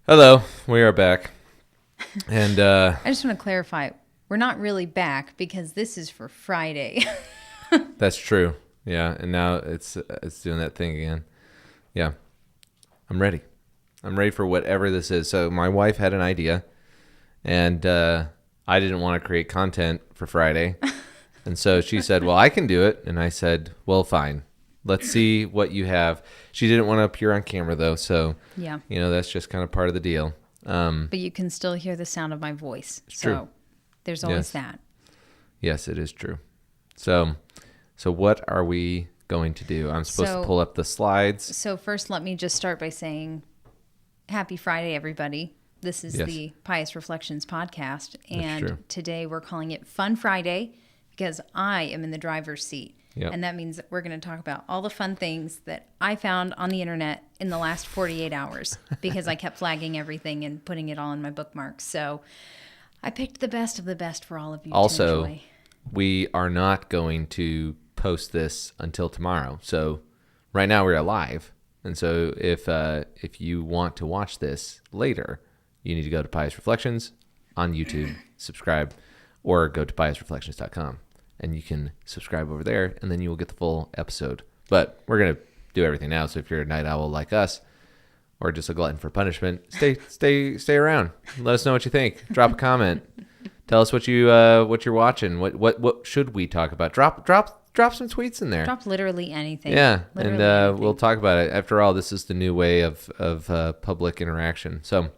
Hello, we are back. And I just want to clarify, we're not really back because this is for Friday. that's true. Yeah, and now it's doing that thing again. Yeah. I'm ready. I'm ready for whatever this is. So my wife had an idea, and I didn't want to create content for Friday. And so she said, well, I can do it. And I said, well, fine. Let's see what you have. She didn't want to appear on camera, though. So, Yeah. that's just kind of part of the deal. But you can still hear the sound of my voice. True. There's always Yes. that. Yes, it is true. So what are we going to do? I'm supposed to pull up the slides. So first, let me just start by saying happy Friday, everybody. This is the Pious Reflections podcast. And true. today we're calling it Fun Friday because I am in the driver's seat. Yep. And that means that we're going to talk about all the fun things that I found on the internet in the last 48 hours because I kept flagging everything and putting it all in my bookmarks. So I picked the best of the best for all of you Also, to enjoy. we are not going to post this until tomorrow. So right now we're live. And so if you want to watch this later, you need to go to Pious Reflections on YouTube, subscribe, or go to piousreflections.com. And you can subscribe over there, and then you will get the full episode. But we're going to do everything now. So if you're a night owl like us, or just a glutton for punishment, stay around. Let us know what you think. Drop a comment. Tell us what you're watching. What should we talk about? Drop some tweets in there. Drop literally anything. Yeah, Literally and anything. we'll talk about it. After all, this is the new way of public interaction. So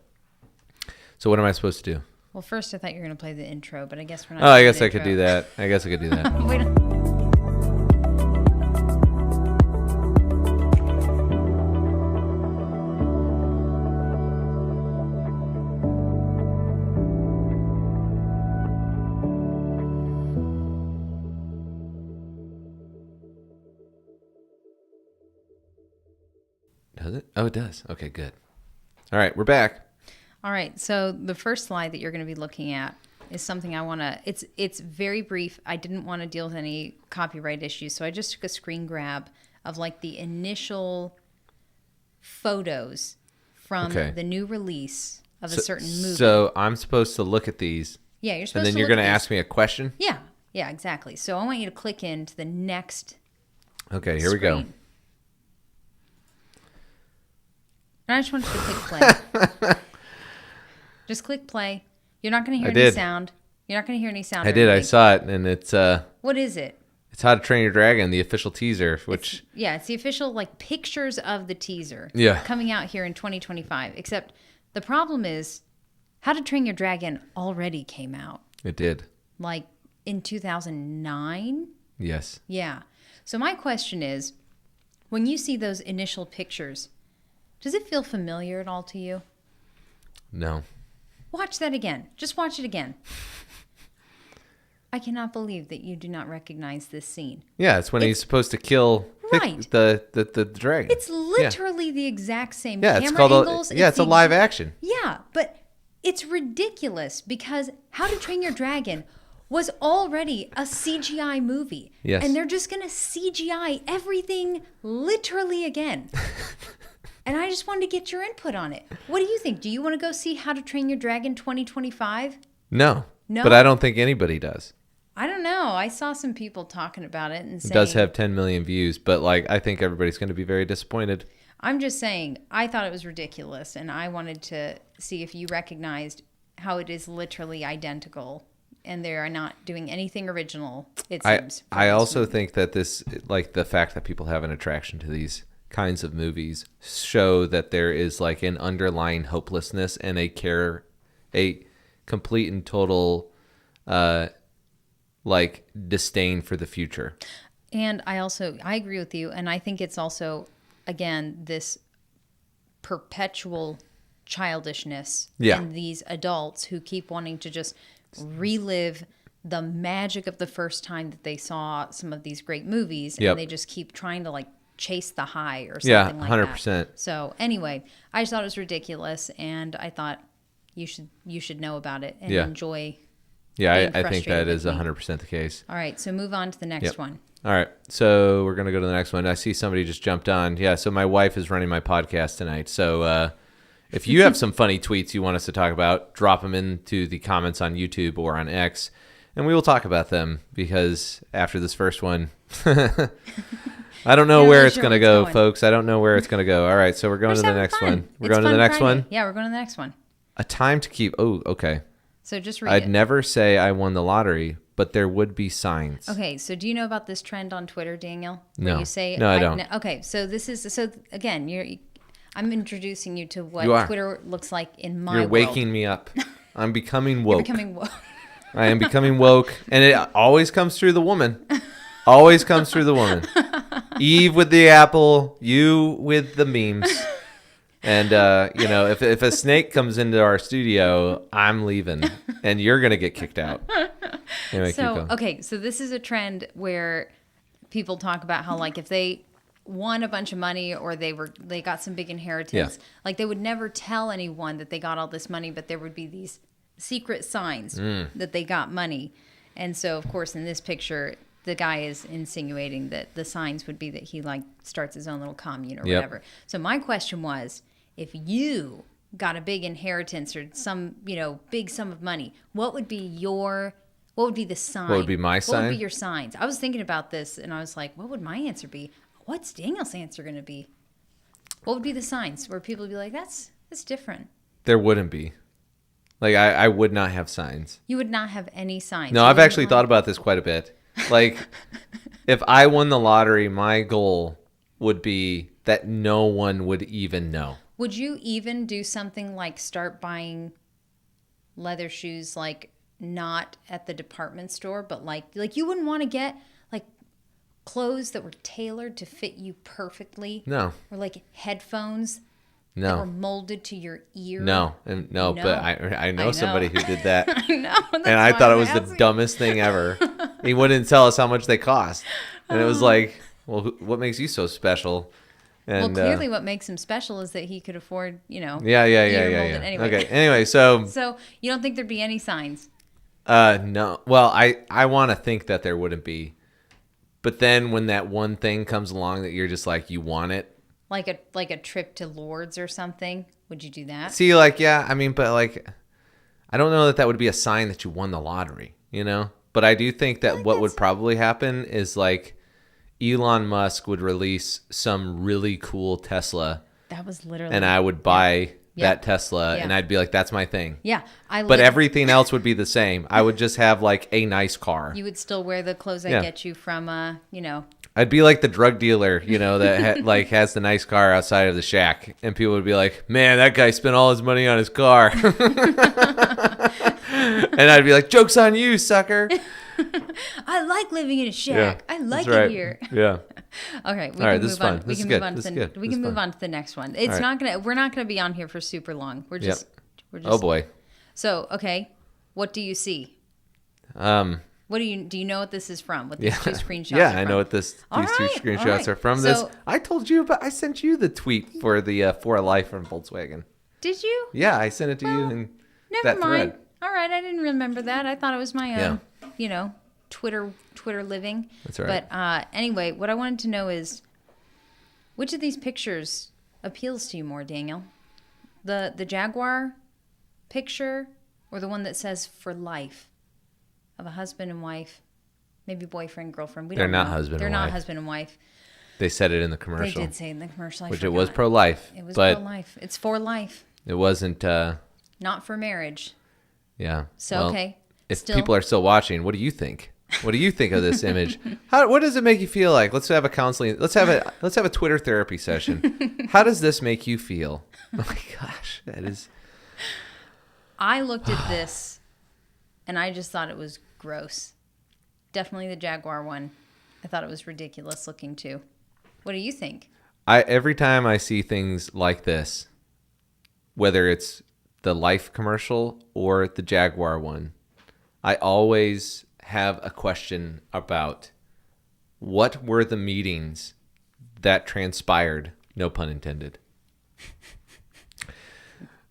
what am I supposed to do? Well, first I thought you were going to play the intro, but I guess we're not. Oh, I doing guess the I could intro. do that. I guess I could do that. Wait. Does it? Oh, it does. Okay, good. All right, we're back. All right. So the first slide that you're going to be looking at is something I want to. It's very brief. I didn't want to deal with any copyright issues, so I just took a screen grab of like the initial photos from Okay. the new release of a certain movie. So I'm supposed to look at these, Yeah, you're and supposed then to. you're going going to ask me a question? Yeah, exactly. So I want you to click into the next. Okay, here we go. screen. And I just want you to click play. Just click play. You're not going to hear I any did. sound. You're not going to hear any sound. I or did. I anything. saw it, and it's What is it? How to Train Your Dragon, the official teaser, which It's the official like pictures of the teaser. Yeah. Coming out here in 2025. Except the problem is, How to Train Your Dragon already came out it did. like in 2009. Yes. Yeah. So my question is, when you see those initial pictures, does it feel familiar at all to you? No. Watch that again. Just watch it again. I cannot believe that you do not recognize this scene. Yeah, it's when he's supposed to kill Right. the dragon. It's literally the exact same yeah, camera it's called angles. it's a live action. Yeah, but it's ridiculous because How to Train Your Dragon was already a CGI movie. Yes. And they're just going to CGI everything literally again. And I just wanted to get your input on it. What do you think? Do you want to go see How to Train Your Dragon 2025? No. No? But I don't think anybody does. I don't know. I saw some people talking about it and saying... It does have 10 million views, but I think everybody's going to be very disappointed. I'm just saying, I thought it was ridiculous, and I wanted to see if you recognized how it is literally identical, and they are not doing anything original, it seems. I also think that this, the fact that people have an attraction to these kinds of movies show that there is an underlying hopelessness and a complete and total disdain for the future. And I agree with you, and I think it's also, again, this perpetual childishness in these adults who keep wanting to just relive the magic of the first time that they saw some of these great movies, and they just keep trying to chase the high or something like 100%. that. So anyway, I just thought it was ridiculous, and I thought you should know about it and enjoy. Yeah, being I think that frustrated is with me. 100% the case. All right, so move on to the next one. All right, so we're going to go to the next one. I see somebody just jumped on. Yeah, so my wife is running my podcast tonight. So If you have some funny tweets you want us to talk about, drop them into the comments on YouTube or on X, and we will talk about them, because after this first one, I don't know where it's going to go, folks. I don't know where it's going to go. All right, so we're going to the next one. We're going to the next one? Yeah, we're going to the next one. A time to keep. Oh, okay. So just read I'd never say I won the lottery, but there would be signs. Okay, so do you know about this trend on Twitter, Daniel? Where No. You say, no, I don't. Okay, so this is, so again, I'm introducing you to what Twitter looks like in my world. You're waking me up. I'm becoming woke. You're becoming woke. I am becoming woke, and it always comes through the woman. Always comes through the woman. Eve with the apple, you with the memes. And, if a snake comes into our studio, I'm leaving, and you're going to get kicked out. Anyway, so this is a trend where people talk about how, like, if they won a bunch of money or they got some big inheritance, like, they would never tell anyone that they got all this money, but there would be these secret signs that they got money. And so, of course, in this picture, the guy is insinuating that the signs would be that he, like, starts his own little commune or whatever. So my question was, if you got a big inheritance or some, big sum of money, what would be the sign? What would be my sign? What would be your signs? I was thinking about this, and I was like, what would my answer be? What's Daniel's answer going to be? What would be the signs where people would be like, that's different? There wouldn't be. Like, I would not have signs. You would not have any signs. No, I've actually thought about this quite a bit. Like, if I won the lottery, my goal would be that no one would even know. Would you even do something like start buying leather shoes, like, not at the department store, but like you wouldn't want to get, like, clothes that were tailored to fit you perfectly? No. Or like headphones No. that were molded to your ear? No, but I know somebody who did that. I know. And I thought it was the dumbest thing ever. He wouldn't tell us how much they cost. And it was like, well, what makes you so special? And, well, clearly what makes him special is that he could afford, Yeah. Anyway. Okay, anyway, so you don't think there'd be any signs? No. Well, I want to think that there wouldn't be. But then when that one thing comes along that you're just like, you want it. Like a trip to Lourdes or something? Would you do that? See, like, yeah, I mean, but like, I don't know that would be a sign that you won the lottery, But I do think that what would probably happen is, like, Elon Musk would release some really cool Tesla. That was literally. And I would buy that Tesla, and I'd be like, that's my thing. Yeah. But everything else would be the same. I would just have, like, a nice car. You would still wear the clothes I get you from, I'd be like the drug dealer, that has the nice car outside of the shack. And people would be like, man, that guy spent all his money on his car. And I'd be like, joke's on you, sucker. I like living in a shack. I like it here. Yeah. Okay. We can move on. We can move on to the next one. We're not gonna be on here for super long. We're just oh boy. So, okay. What do you see? What do you know what this is from? What these two screenshots are from? I know what these two screenshots are from. So, I told you, but I sent you the tweet for the For a Life from Volkswagen. Did you? Yeah, I sent it to you in that thread. All right, I didn't remember that. I thought it was my own, Twitter living. That's right. But anyway, what I wanted to know is, which of these pictures appeals to you more, Daniel? The Jaguar picture, or the one that says "for life," of a husband and wife, maybe boyfriend, girlfriend? They're not husband and wife. They said it in the commercial. They did say it in the commercial. It was pro-life. It was pro-life. It's for life. It wasn't. Not for marriage. Yeah. So, okay. If people are still watching, what do you think? What do you think of this image? What does it make you feel like? Let's have a counseling. Let's have a Twitter therapy session. How does this make you feel? Oh my gosh, that is. I looked at this, and I just thought it was gross. Definitely the Jaguar one. I thought it was ridiculous looking too. What do you think? Every time I see things like this, whether it's the Life commercial or the Jaguar one, I always have a question about what were the meetings that transpired, no pun intended,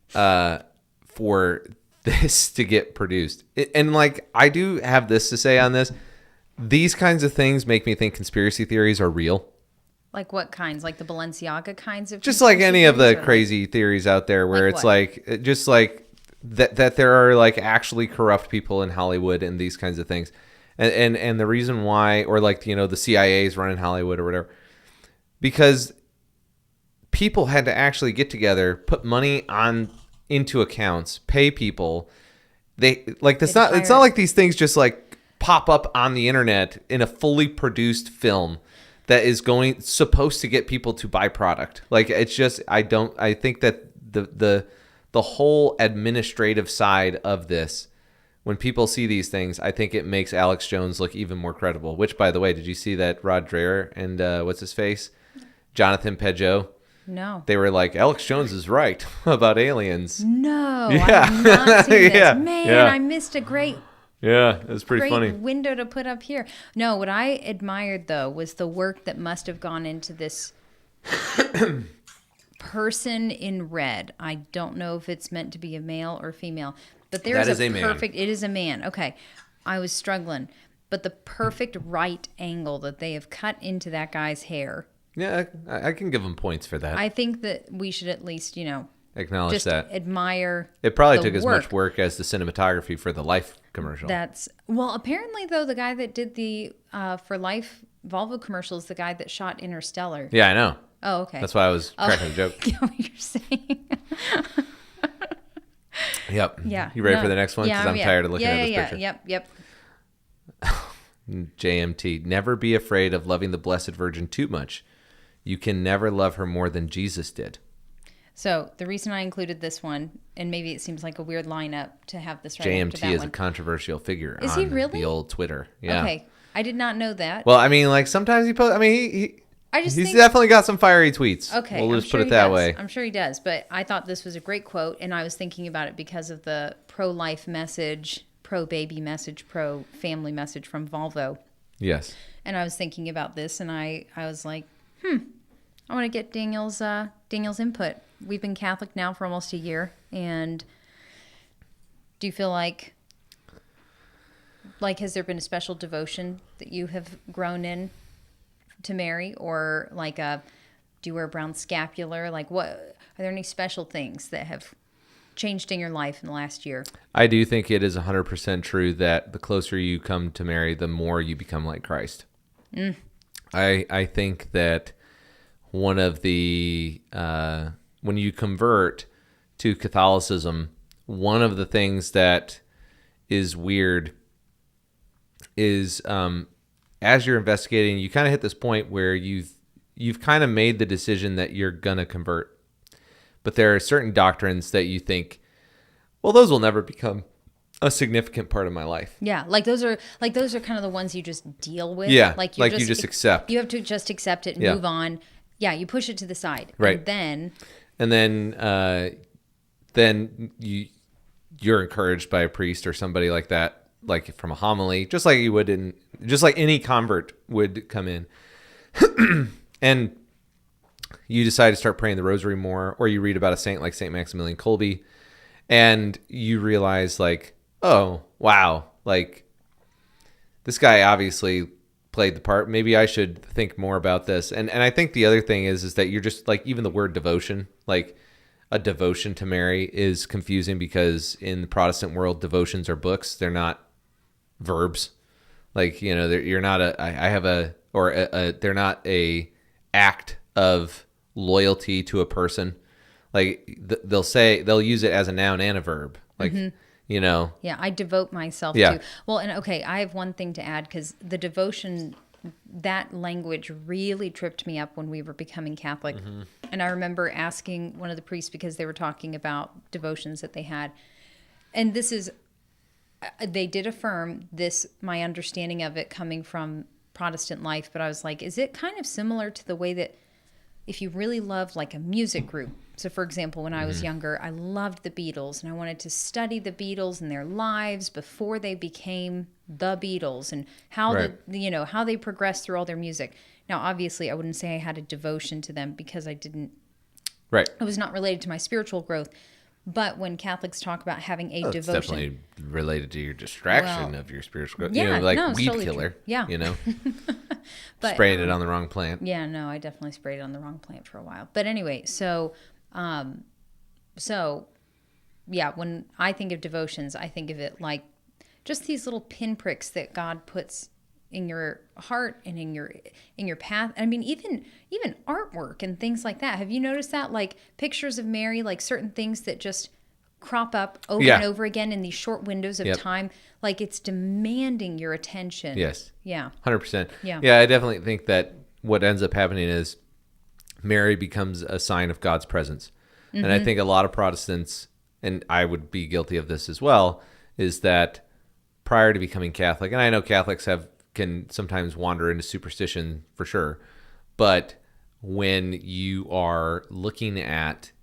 for this to get produced. And like, I do have this to say on this. These kinds of things make me think conspiracy theories are real. Like what kinds? Like the Balenciaga kinds of just like any of the crazy like, theories out there where it's what? like just like that there are like actually corrupt people in Hollywood and these kinds of things. And the reason why, or like, you know, the CIA is running Hollywood or whatever, because people had to actually get together, put money into accounts, pay people. It's not like these things just like pop up on the internet in a fully produced film that is supposed to get people to buy product. Like, it's just, I think that the whole administrative side of this, when people see these things, I think it makes Alex Jones look even more credible. Which, by the way, did you see that Rod Dreher and what's his face? Jonathan Peugeot? No. They were like, Alex Jones is right about aliens. No, yeah. I have not seen this. Yeah. Man, yeah. I missed a great it was pretty funny window to put up here. No, what I admired, though, was the work that must have gone into this person in red. I don't know if it's meant to be a male or female, but there's a perfect... It is a man. Okay. I was struggling. But the perfect right angle that they have cut into that guy's hair... Yeah, I can give them points for that. I think that we should at least, acknowledge just that. Admire. It probably took as much work as the cinematography for the Life commercial. Apparently though, the guy that did the for Life Volvo commercial is the guy that shot Interstellar. Yeah, I know. Oh, okay. That's why I was cracking the joke. I get what you're saying. Yep. Yeah. You ready for the next one? Because I'm tired of looking at this picture. Yep. JMT. Never be afraid of loving the Blessed Virgin too much. You can never love her more than Jesus did. So the reason I included this one, and maybe it seems like a weird lineup to have this right after that JMT is one. a controversial figure on he really? the old Twitter. Yeah. Okay. I did not know that. Well, I mean, like sometimes he posts, I mean, he's definitely got some fiery tweets. Okay. We'll just put it that way. I'm sure he does. But I thought this was a great quote, and I was thinking about it because of the pro-life message, pro-baby message, pro-family message from Volvo. Yes. And I was thinking about this, and I was like, I want to get Daniel's input. We've been Catholic now for almost a year, and do you feel like has there been a special devotion that you have grown in to Mary, or like do you wear a brown scapular? Like, what are there any special things that have changed in your life in the last year? I do think it is 100% true that the closer you come to Mary, the more you become like Christ. I think that one of the when you convert to Catholicism, one of the things that is weird is as you're investigating, you kind of hit this point where you've kind of made the decision that you're gonna convert, but there are certain doctrines that you think, well, those will never become a significant part of my life. Yeah, those are kind of the ones you just deal with. Yeah, you just accept. You have to just accept it and move on. Yeah, you push it to the side. Right. And then you're encouraged by a priest or somebody like that, like from a homily, just like you would just like any convert would come in. And you decide to start praying the rosary more, or you read about a saint like Saint Maximilian Kolbe, and you realize like, oh, wow, like this guy obviously played the part. Maybe I should think more about this. And I think the other thing is that you're just like, even the word devotion, like a devotion to Mary is confusing because in the Protestant world, devotions are books. They're not verbs. Like, you're not they're not a act of loyalty to a person. Like they'll use it as a noun and a verb. Like, Yeah, I devote myself to. Well, and okay, I have one thing to add, because the devotion, that language really tripped me up when we were becoming Catholic. And I remember asking one of the priests, because they were talking about devotions that they had. And they did affirm this, my understanding of it coming from Protestant life, but I was like, is it kind of similar to the way that if you really love like a music group? So for example, when I was younger, I loved the Beatles, and I wanted to study the Beatles and their lives before they became the Beatles, and how how they progressed through all their music. Now, obviously, I wouldn't say I had a devotion to them because I didn't. Right. It was not related to my spiritual growth, But when Catholics talk about having a It's devotion, definitely related to your distraction of your spiritual growth. Yeah, like no, it's weed totally killer. true. Yeah. But, spraying it on the wrong plant. Yeah, no, I definitely sprayed it on the wrong plant for a while. But anyway, so yeah, when I think of devotions, I think of it like just these little pinpricks that God puts in your heart and in your path. I mean, even artwork and things like that. Have you noticed that? Like pictures of Mary, like certain things that just crop up over and over again in these short windows of time. Like it's demanding your attention. Yes. Yeah. 100%. Yeah. Yeah, I definitely think that what ends up happening is Mary becomes a sign of God's presence. Mm-hmm. And I think a lot of Protestants, and I would be guilty of this as well, is that prior to becoming Catholic, and I know Catholics can sometimes wander into superstition for sure, but when you are looking at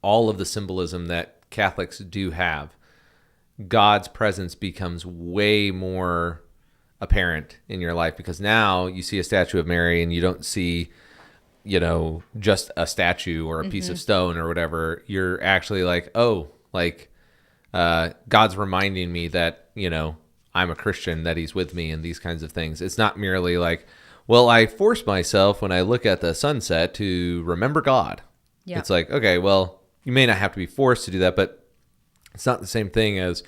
all of the symbolism that Catholics do have, God's presence becomes way more apparent in your life, because now you see a statue of Mary and you don't see, just a statue or a piece of stone or whatever. You're actually like, oh, like God's reminding me that, I'm a Christian, that he's with me, and these kinds of things. It's not merely like, well, I force myself when I look at the sunset to remember God. Yeah. It's like, okay, well, you may not have to be forced to do that, but it's not the same thing as,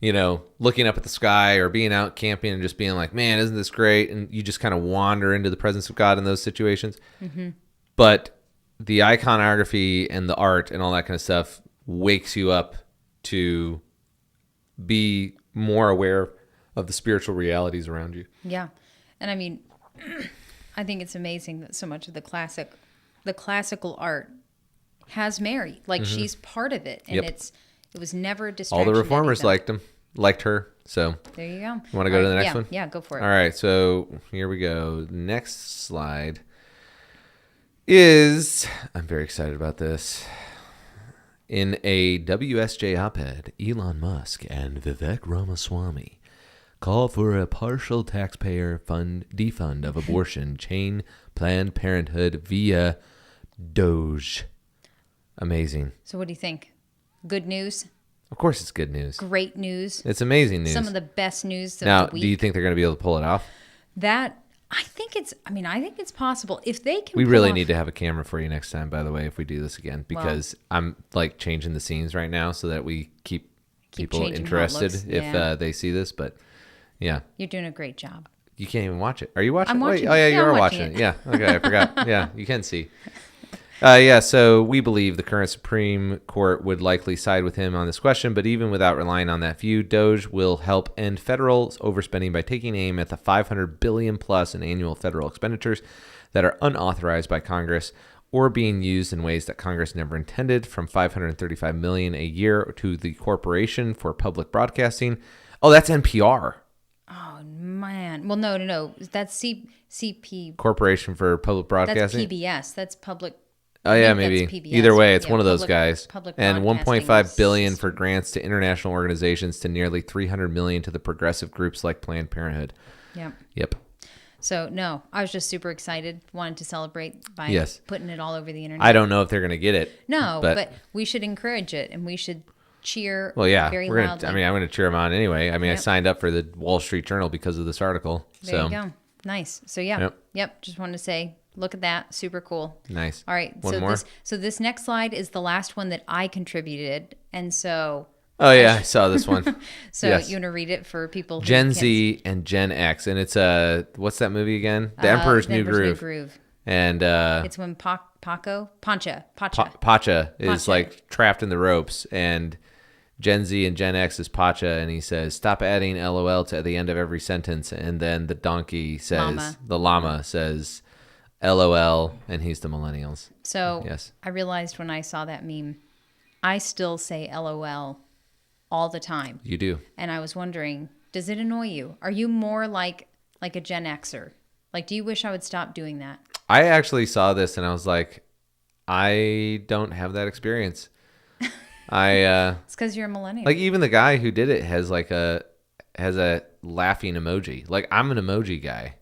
looking up at the sky or being out camping and just being like, man, isn't this great? And you just kind of wander into the presence of God in those situations. Mm-hmm. But the iconography and the art and all that kind of stuff wakes you up to be more aware of the spiritual realities around you. Yeah. And I mean, I think it's amazing that so much of the classical art has Mary. Like she's part of it. And it was never a distraction. All the reformers liked her. So there you go. You want to go to the next one? Yeah, go for it. All right. So here we go. Next slide is, I'm very excited about this. In a WSJ op-ed, Elon Musk and Vivek Ramaswamy call for a partial taxpayer defund of abortion chain Planned Parenthood via Doge. Amazing. So what do you think? Good news? Of course it's good news. Great news. It's amazing news. Some of the best news of now, the week. Do you think they're going to be able to pull it off? I think it's possible. If they can We really need to have a camera for you next time, by the way, if we do this again, because I'm like changing the scenes right now so that we keep people interested if they see this. But yeah. You're doing a great job. You can't even watch it. Are you watching? I'm watching. Oh yeah, you are watching it. Yeah. Okay, I forgot. Yeah, you can see. So we believe the current Supreme Court would likely side with him on this question, but even without relying on that view, Doge will help end federal overspending by taking aim at the $500 billion plus in annual federal expenditures that are unauthorized by Congress or being used in ways that Congress never intended, from $535 million a year to the Corporation for Public Broadcasting. Oh, that's NPR. Oh, man. Well, no. That's CP. Corporation for Public Broadcasting? That's PBS. That's public. Oh yeah, maybe. Either way, it's one of those guys. And $1.5 billion for grants to international organizations, to nearly $300 million to the progressive groups like Planned Parenthood. Yep. So no, I was just super excited. Wanted to celebrate by putting it all over the internet. I don't know if they're going to get it. No, but we should encourage it, and we should cheer. Well, yeah, very loudly. I'm going to cheer them on anyway. I mean, I signed up for the Wall Street Journal because of this article. There you go. Nice. So yep. Just wanted to say, look at that. Super cool. Nice. All right. One more. This next slide is the last one that I contributed. And so. Oh, yeah. I saw this one. So you want to read it for people who Gen Z and Gen X. And it's what's that movie again? The Emperor's New Groove. And it's when Pacha is like trapped in the ropes, and Gen Z and Gen X is Pacha, and he says, stop adding LOL to the end of every sentence. And then the donkey says, the llama says, LOL, and he's the millennials. So I realized when I saw that meme, I still say LOL all the time. You do. And I was wondering, does it annoy you? Are you more like a Gen Xer? Like, do you wish I would stop doing that? I actually saw this and I was like, I don't have that experience. It's because you're a millennial. Like, even the guy who did it has a laughing emoji. Like, I'm an emoji guy.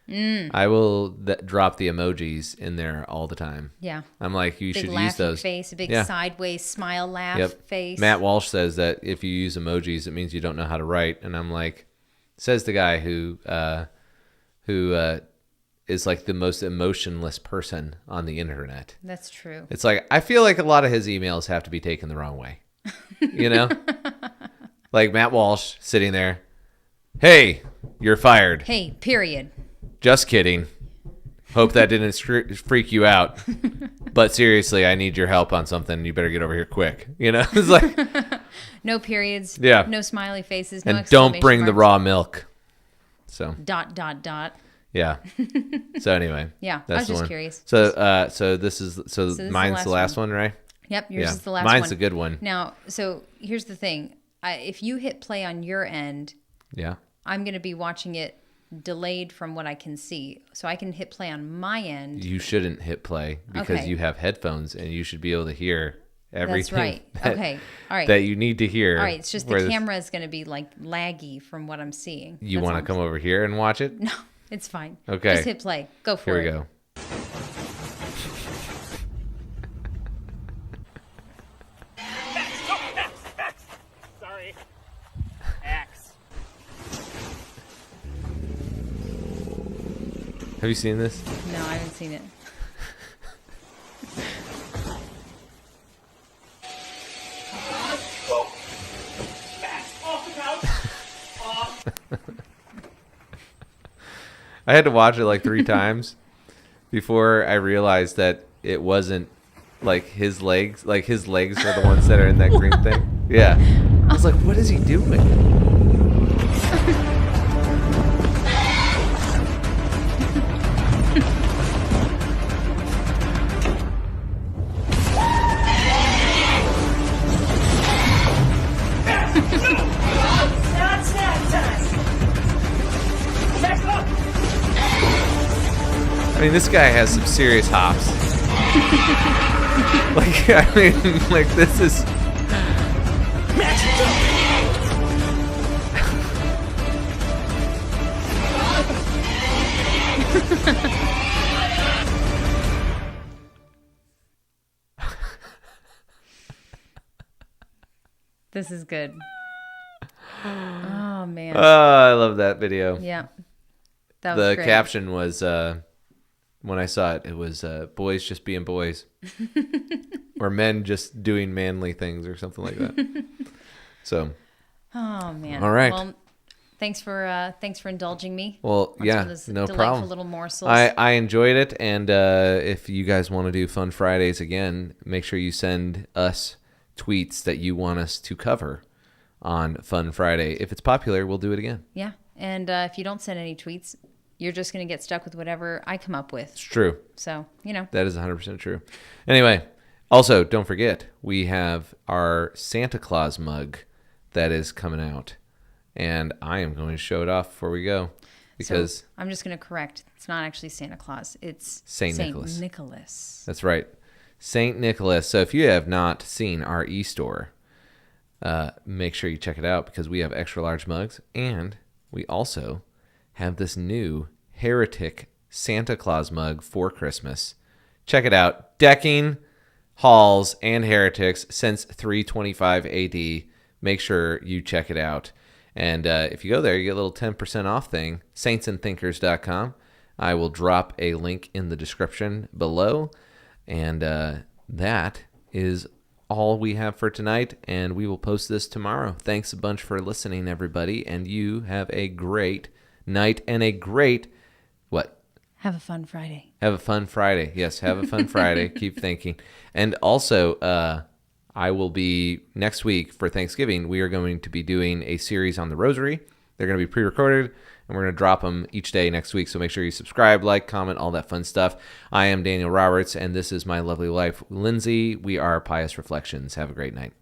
I will drop the emojis in there all the time. Yeah. I'm like, you big should use those. Face, a big sideways smile laugh face. Matt Walsh says that if you use emojis, it means you don't know how to write. And I'm like, says the guy who is like the most emotionless person on the internet. That's true. It's like, I feel like a lot of his emails have to be taken the wrong way. You know? Like Matt Walsh sitting there. Hey, you're fired. Hey, period. Just kidding. Hope that didn't freak you out. But seriously, I need your help on something. You better get over here quick. You know? It's like no periods. Yeah. No smiley faces. And no don't bring marks. the raw milk. So. ... Yeah. So anyway. Yeah. I was just curious. So this is mine's the last one, right? Yep. Yours is the last one. Mine's a good one. Now, so here's the thing. If you hit play on your end, I'm going to be watching it delayed from what I can see. So I can hit play on my end. You shouldn't hit play because you have headphones and you should be able to hear everything. That's right. Okay. All right. That you need to hear. All right. It's just the camera is going to be like laggy from what I'm seeing. You want to come over here and watch it? No, it's fine. Okay. Just hit play. Go for it. Here we go. Sorry. Axe. Have you seen this? No, I haven't seen it. I had to watch it like 3 times before I realized that it wasn't like his legs. Like his legs are the ones that are in that green thing. Yeah. I was like, what is he doing? I mean, this guy has some serious hops. Like, I mean, like, this is... This is good. Oh, man. Oh, I love that video. Yeah. That was the great. caption was, when I saw it, it was boys just being boys. Or men just doing manly things or something like that. So. Oh, man. All right. Well, thanks for indulging me. Well, yeah, no problem. Little morsels. I enjoyed it, and if you guys want to do Fun Fridays again, make sure you send us tweets that you want us to cover on Fun Friday. If it's popular, we'll do it again. Yeah, and if you don't send any tweets, you're just going to get stuck with whatever I come up with. It's true. So, you know. That is 100% true. Anyway, also, don't forget, we have our Santa Claus mug that is coming out. And I am going to show it off before we go. Because so, I'm just going to correct. It's not actually Santa Claus. It's Saint Nicholas. Nicholas. That's right. Saint Nicholas. So if you have not seen our e-store, make sure you check it out because we have extra large mugs. And we also have this new Heretic Santa Claus mug for Christmas. Check it out. Decking Halls and Heretics since 325 AD. Make sure you check it out. And if you go there, you get a little 10% off thing, saintsandthinkers.com. I will drop a link in the description below. And that is all we have for tonight. And we will post this tomorrow. Thanks a bunch for listening, everybody. And you have a great night and a great, what? Have a fun Friday. Have a fun Friday. Yes, have a fun Friday. Keep thinking. And also, I will be next week for Thanksgiving. We are going to be doing a series on the rosary. They're going to be pre-recorded, and we're going to drop them each day next week. So make sure you subscribe, like, comment, all that fun stuff. I am Daniel Roberts, and this is my lovely wife, Lindsey. We are Pious Reflections. Have a great night.